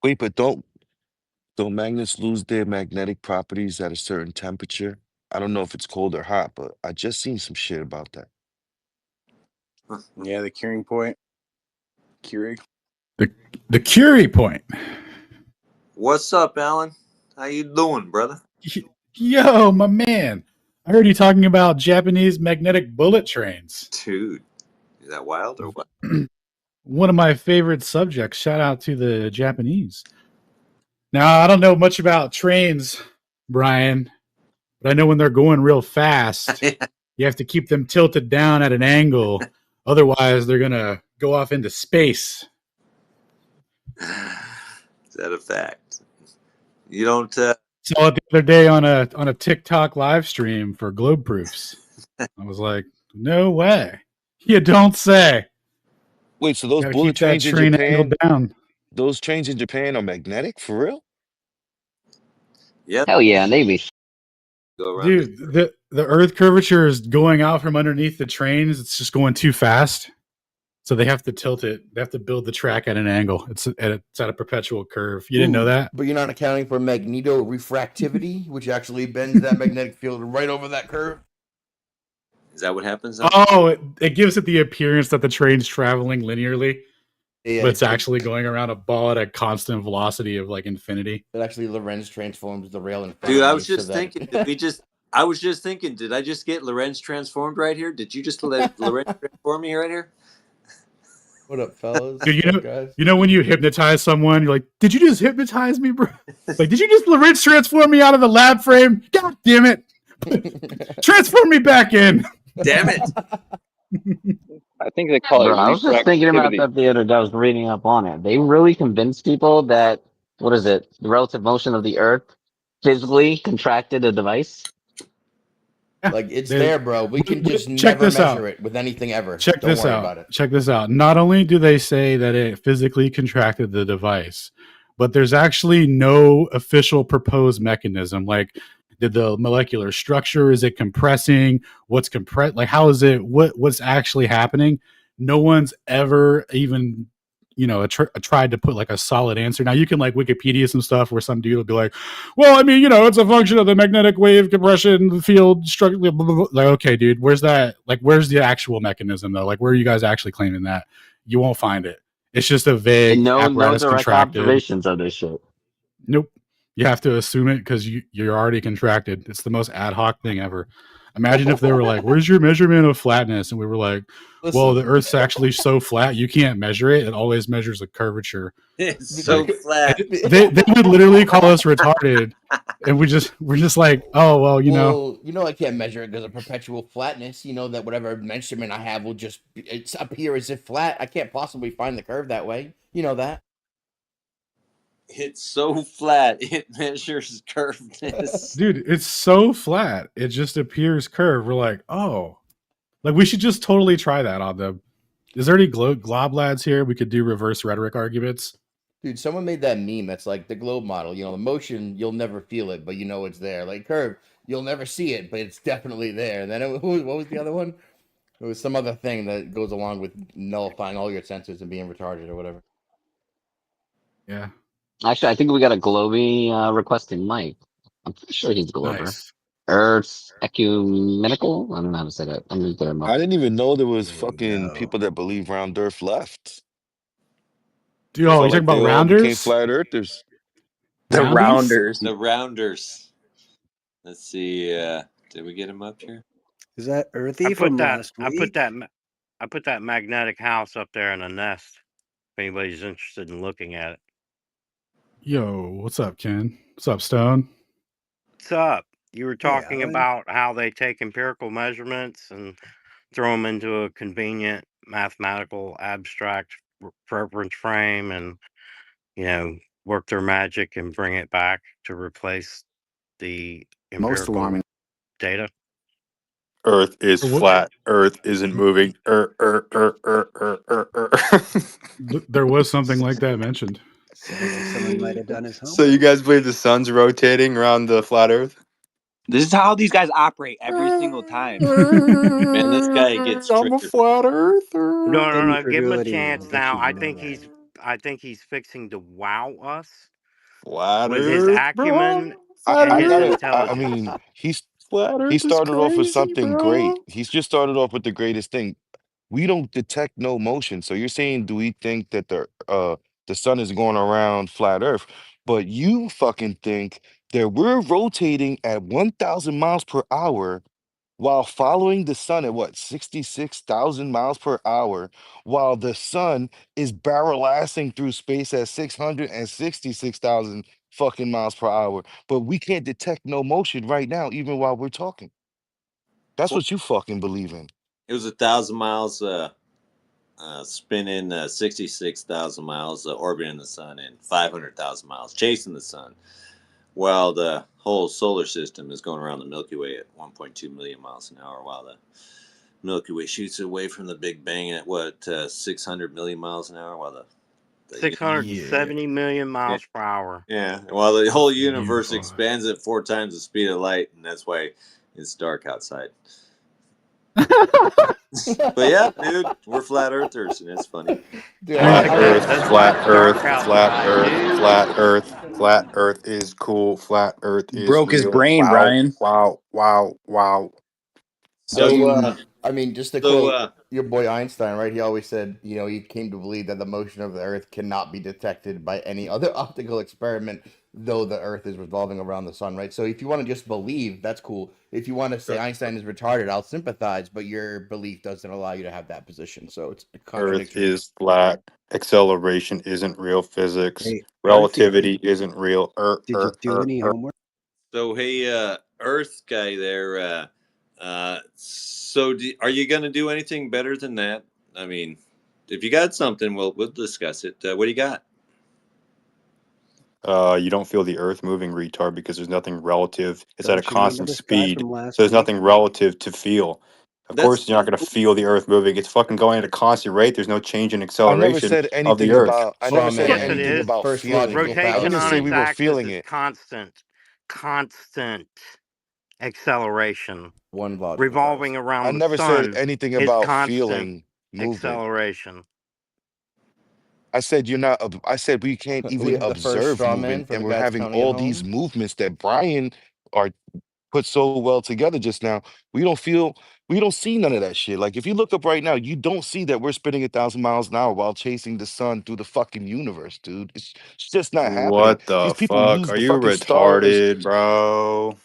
Wait, but don't magnets lose their magnetic properties at a certain temperature? I don't know if it's cold or hot, but I just seen some shit about that. Yeah, the curing point. Curie. The Curie point. What's up, Alan? How you doing, brother? Yo, my man. I heard you talking about Japanese magnetic bullet trains. Dude, is that wild or what? One of my favorite subjects. Shout out to the Japanese. Now, I don't know much about trains, Brian, but I know when they're going real fast, you have to keep them tilted down at an angle. Otherwise, they're going to go off into space. Is that a fact? You don't. Saw it the other day on a TikTok live stream for Globe Proofs. I was like, no way. You don't say. Wait, so those Gotta bullet keep that trains in train Japan, angled down. those trains in Japan are magnetic for real? Yeah. Hell yeah, Navy. Go around Dude, the Earth curvature is going out from underneath the trains. It's just going too fast. So they have to tilt it. They have to build the track at an angle. It's at a perpetual curve. You didn't know that? But you're not accounting for magnetofrefractivity, which actually bends that magnetic field right over that curve. Is that what happens? Oh, it gives it the appearance that the train's traveling linearly. Yeah, but it's actually going around a ball at a constant velocity of like infinity. It actually Lorentz transforms the rail in front Dude, of I me was just so thinking, I was just thinking, did I just get Lorentz transformed right here? Did you just let Lorentz transform me right here? What up, fellas? Dude, What's up, guys? you know when you hypnotize someone, you're like, did you just hypnotize me, bro? Like, did you just Lorentz transform me out of the lab frame? God damn it. Transform me back in. Damn it. I think they call it. I was just thinking about that the other day. I was reading up on it. They really convinced people that, what is it? The relative motion of the Earth physically contracted a device. Like, it's there, bro. We can just check never this measure out. it with anything ever. Check Don't this worry out. about it. Check this out. Not only do they say that it physically contracted the device, but there's actually no official proposed mechanism. Like, did the molecular structure, is it compressing? What's compressed? Like, how is it? What's actually happening? No one's ever even, tried to put like a solid answer. Now you can like Wikipedia some stuff where some dude will be like, well, I mean, it's a function of the magnetic wave compression field structure. Like, okay, dude, where's that? Like, where's the actual mechanism though? Like, where are you guys actually claiming that? You won't find it. It's just a vague No apparatus direct contracted. observations of this shit. Nope. You have to assume it because you're already contracted. It's the most ad hoc thing ever. Imagine if they were like, where's your measurement of flatness? And we were like, well, the Earth's actually so flat, you can't measure it. It always measures a curvature. It's so flat. They would literally call us retarded. And we're just like, oh, well, I can't measure it because of perpetual flatness. That whatever measurement I have will just appear as if flat. I can't possibly find the curve that way. You know that. It's so flat, it measures curvedness. Dude, it's so flat. It just appears curved. We're like, oh. Like, we should just totally try that on them. Is there any glob lads here? We could do reverse rhetoric arguments. Dude, someone made that meme that's like the globe model. The motion, you'll never feel it, but it's there. Like curve, you'll never see it, but it's definitely there. And then what was the other one? It was some other thing that goes along with nullifying all your senses and being retarded or whatever. Yeah. Actually, I think we got a Globy requesting Mike. I'm pretty sure he's a Glober. Nice. Earth's ecumenical? I don't know how to say that. I'm just there. I didn't even know there was fucking people that believe round Earth left. Dude, you talking about rounders? Became flat earthers. The rounders. The rounders. Let's see. Did we get him up here? Is that Earthy from last week? I put that magnetic house up there in a nest. If anybody's interested in looking at it. Yo, what's up, Ken? What's up, Stone? What's up? You were talking about how they take empirical measurements and throw them into a convenient mathematical abstract reference frame and, work their magic and bring it back to replace the empirical data. Earth is flat. Earth isn't moving. There was something like that mentioned. Someone might have done his homework. So you guys believe the sun's rotating around the flat Earth? This is how these guys operate every single time. Man, this guy gets I'm a flat earther. No. Give him a chance now. I think he's I think he's fixing to wow us Flat with his Earth, bro. acumen Flat and I his gotta. Earth. I intelligence. mean, Flat he Earth is started off with crazy, something great. bro. He's just started off with the greatest thing. We don't detect no motion. So you're saying, do we think that the sun is going around flat Earth? But you fucking think that we're rotating at 1,000 miles per hour while following the sun at what, 66,000 miles per hour, while the sun is barrelasting through space at 666,000 fucking miles per hour. But we can't detect no motion right now, even while we're talking. That's Well, what you fucking believe in. it was 1,000 miles spinning, 66,000 miles orbiting the sun, and 500,000 miles chasing the sun. While the whole solar system is going around the Milky Way at 1.2 million miles an hour, while the Milky Way shoots away from the Big Bang at what, 600 million miles an hour, while the 670 million miles per hour. yeah, while the whole universe Beautiful. expands at 4 times the speed of light, and that's why it's dark outside. But yeah, dude, we're flat earthers, and it's funny. Dude, Flat Earth, That's why flat it's Earth, dark flat outside, Earth, dude. flat Earth, flat Earth is cool. Flat Earth is Broke his real. brain, Wow, Brian. wow, wow, wow. I mean, just to So, quote your boy Einstein, right? He always said, you know, he came to believe that the motion of the Earth cannot be detected by any other optical experiment, though the Earth is revolving around the sun, right? So if you want to just believe, that's cool. If you want to say Einstein is retarded, I'll sympathize, but your belief doesn't allow you to have that position. So it's a Earth contradiction. is flat. Acceleration isn't real physics. Hey, Earthy, Relativity isn't real. did you do any homework? so hey, Earth guy there. Are you gonna do anything better than that? I mean, if you got something, we'll discuss it. What do you got? You don't feel the Earth moving, retard, because there's nothing relative. It's at a Don't you remember constant this guy speed, from so last there's week? nothing relative to feel. Of That's course, you're not going to feel the Earth moving. It's fucking going at a constant rate. There's no change in I never acceleration said of the anything Earth. about. I never From said Of course it anything a is. about first feeling. logical I Rotation didn't on say fallacy. we its were axis feeling is it. constant acceleration. One logical Revolving fallacy. I around the never said sun anything is about constant feeling movement. acceleration. I said you're not. I said we can't We even have the first observe straw man movement, for and the we're guy that's having counting at all these home. movements that Brian are put so well together just now. We don't feel. We don't see none of that shit. Like if you look up right now, you don't see that we're spinning 1,000 miles an hour while chasing the sun through the fucking universe, dude. It's just not happening. What the These people fuck? use Are the you fucking stars. retarded, bro?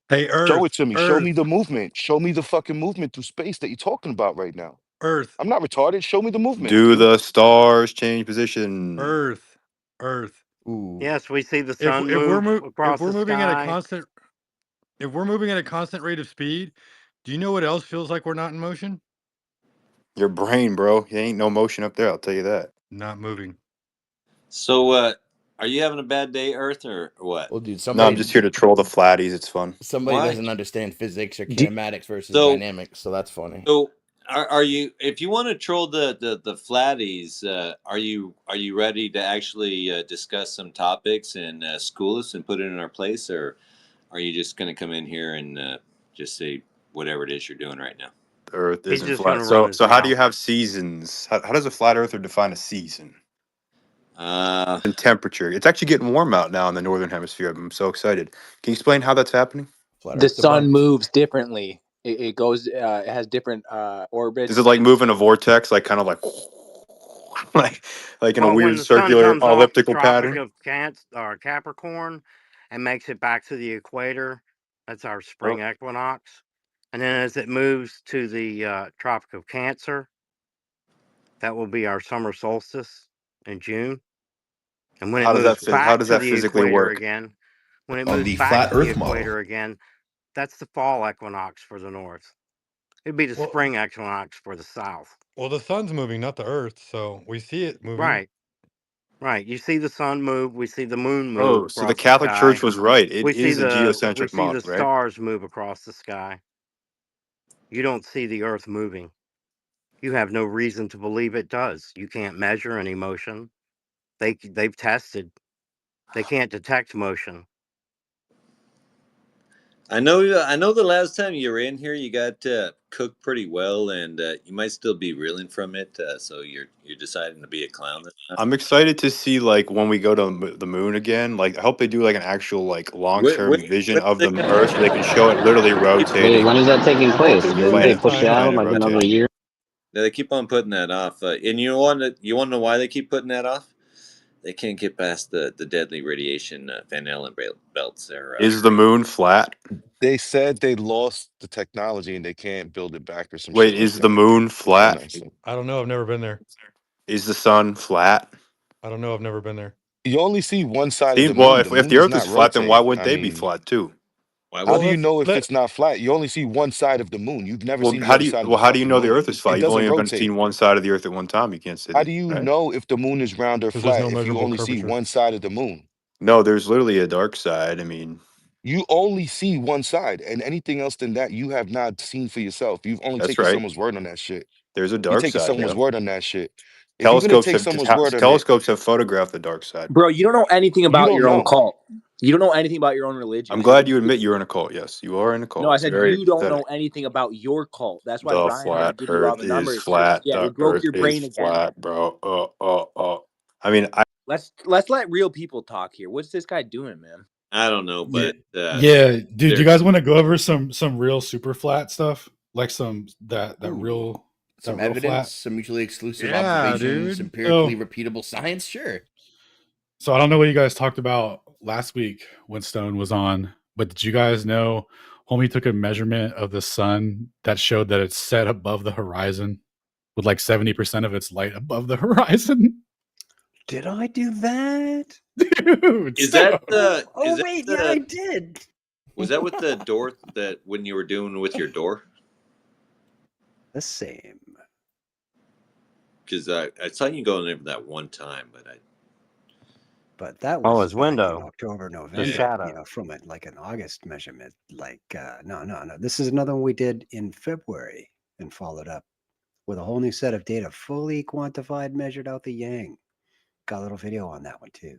Hey, Show it Earth, to me. Show me Earth, the movement. Show me the fucking movement through space that you're talking about right now. Earth, I'm not retarded. Show me the movement, Do dude. the stars change position? Earth, Earth. Ooh. Yes, we see the If sun if we're move mo- if across we're the moving at a sky. constant if we're moving at a constant rate of speed, do you know what else feels like we're not in motion? Your brain, bro. There ain't no motion up there. I'll tell you that. Not moving. so. Are you having a bad day, Earth, or what? Well, dude, No, I'm just here to troll the flatties. It's fun. somebody Why? doesn't understand physics or Do, kinematics versus So dynamics, so that's funny. So are you, if you want to troll the flatties, are you ready to actually discuss some topics and school us and put it in our place, or are you just going to come in here and just say whatever it is you're doing right now? The Earth He's isn't just going flat. to run So, his so how do you mouth. have seasons? How does a flat earther define a season? Uh, And temperature. It's actually getting warm out now in the northern hemisphere. I'm so excited. Can you explain how that's happening? Flat the Earth sun debunked. moves differently. It goes. It has different Is it orbits. like moving a vortex, like kind of like, like in a Well, when weird the sun circular comes off the elliptical Tropic pattern? of Capricorn and makes it back to the equator, that's our Oh, spring equinox. And then as it moves to the Tropic of Cancer, that will be our summer solstice in June. And when it how does moves that how back does to that the physically equator work? again, when it On moves the back flat to the Earth model, equator again, that's the fall equinox for the north. It'd be the Well, spring equinox for the south. well, the sun's moving, not the Earth, so we see it moving. Right, right. You see the sun move, we see the moon move Oh, so the across the Catholic Church sky. was right. It We see is a we geocentric see model, the right? stars move across the sky. You don't see the earth moving. You have no reason to believe it does. You can't measure any motion. They've tested. They can't detect motion. I know the last time you were in here, you got cooked pretty well, and you might still be reeling from it. So you're deciding to be a clown this time. I'm excited to see like when we go to the moon again. Like I hope they do like an actual like long-term vision of the Earth so they can show it literally Wait, when rotating. is that taking I hope place? they do Didn't it they this Planet, push it time. out planet like another rotating. year? They keep on putting that off, and you want to know why they keep putting that off? They can't get past the deadly radiation Van Allen belts. There. Is the moon flat? They said they lost the technology and they can't build it back or some Wait, shit like is the that. moon It's been flat? that shit. I don't know. I've never been there. Is the sun flat? I don't know. I've never been there. You only see one side of See, the well, moon. The if moon the does Earth is not flat, then why rotate. wouldn't I they be mean, flat too? Why how would Well, do you let's know if let. it's not flat? You only see one side of the moon. You've never Well, seen the how other do you side of well the how do you fucking know the moon. Earth is flat? It You've only doesn't ever rotate. seen one side of the Earth at one time. You can't see How it, do you right? know if the moon is round or Because there's flat no if you measurable only see curvature. one side of the moon? No, there's literally a dark side. I mean, You only see one side, and anything else than that, you have not seen for yourself. You've only that's taken right. someone's word on that shit. There's a You're dark taking side. someone's Yeah. word on that shit. If you're gonna take someone's word on it, Telescopes have photographed the dark side. Bro, you don't know anything you about don't your own know. cult. You don't know anything about your own religion. I'm And glad you admit you're in a cult. Yes, you are in a no, cult. I It's said very you don't know pathetic. anything about your cult. That's why The Brian had to flat give you all Earth the is numbers here. flat. Yeah, The it broke Earth your is brain again. flat, bro. I mean, Let's let real people talk here. What's this guy doing, man? I don't know, Yeah, but yeah, dude. there- You guys want to go over some real super flat stuff, like some that Ooh, some real evidence, flat. some mutually exclusive Yeah, observations, dude. empirically repeatable science. Sure. So I don't know what you guys talked about last week when Stone was on, but did you guys know homie took a measurement of the sun that showed that it's set above the horizon with like 70% of its light above the horizon? Did I do that? Dude, is that Stone. Oh wait, yeah, I did. was that with the door that when you were doing with your door? The same. Because I saw you go in there that one time, but But that Oh, was his back in window. October, The November, shadow. from like an August measurement. Like, no. This is another one we did in February and followed up with a whole new set of data, fully quantified, measured out the yang. Got a little video on that one too.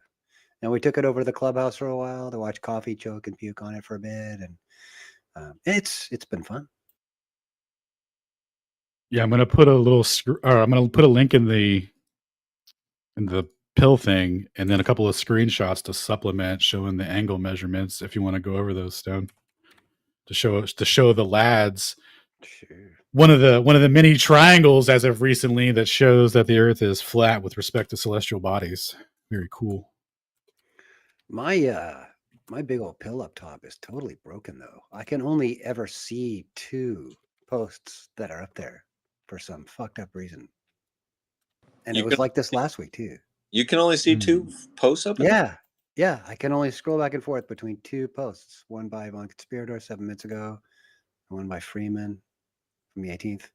And we took it over to the clubhouse for a while to watch Coffee choke and puke on it for a bit, and it's been fun. Yeah, I'm gonna put a little I'm gonna put a link in the pill thing, and then a couple of screenshots to supplement showing the angle measurements if you want to go over those, Stone, to show the lads Sure. one of the many triangles as of recently that shows that the Earth is flat with respect to celestial bodies. Very cool. My big old pill up top is totally broken though. I can only ever see 2 posts that are up there for some fucked up reason. And you it was can like this last week too. you can only see 2 posts up. Yeah, I can only scroll back and forth between 2 posts. One by Von Conspirator 7 minutes ago, and one by Freeman from the 18th.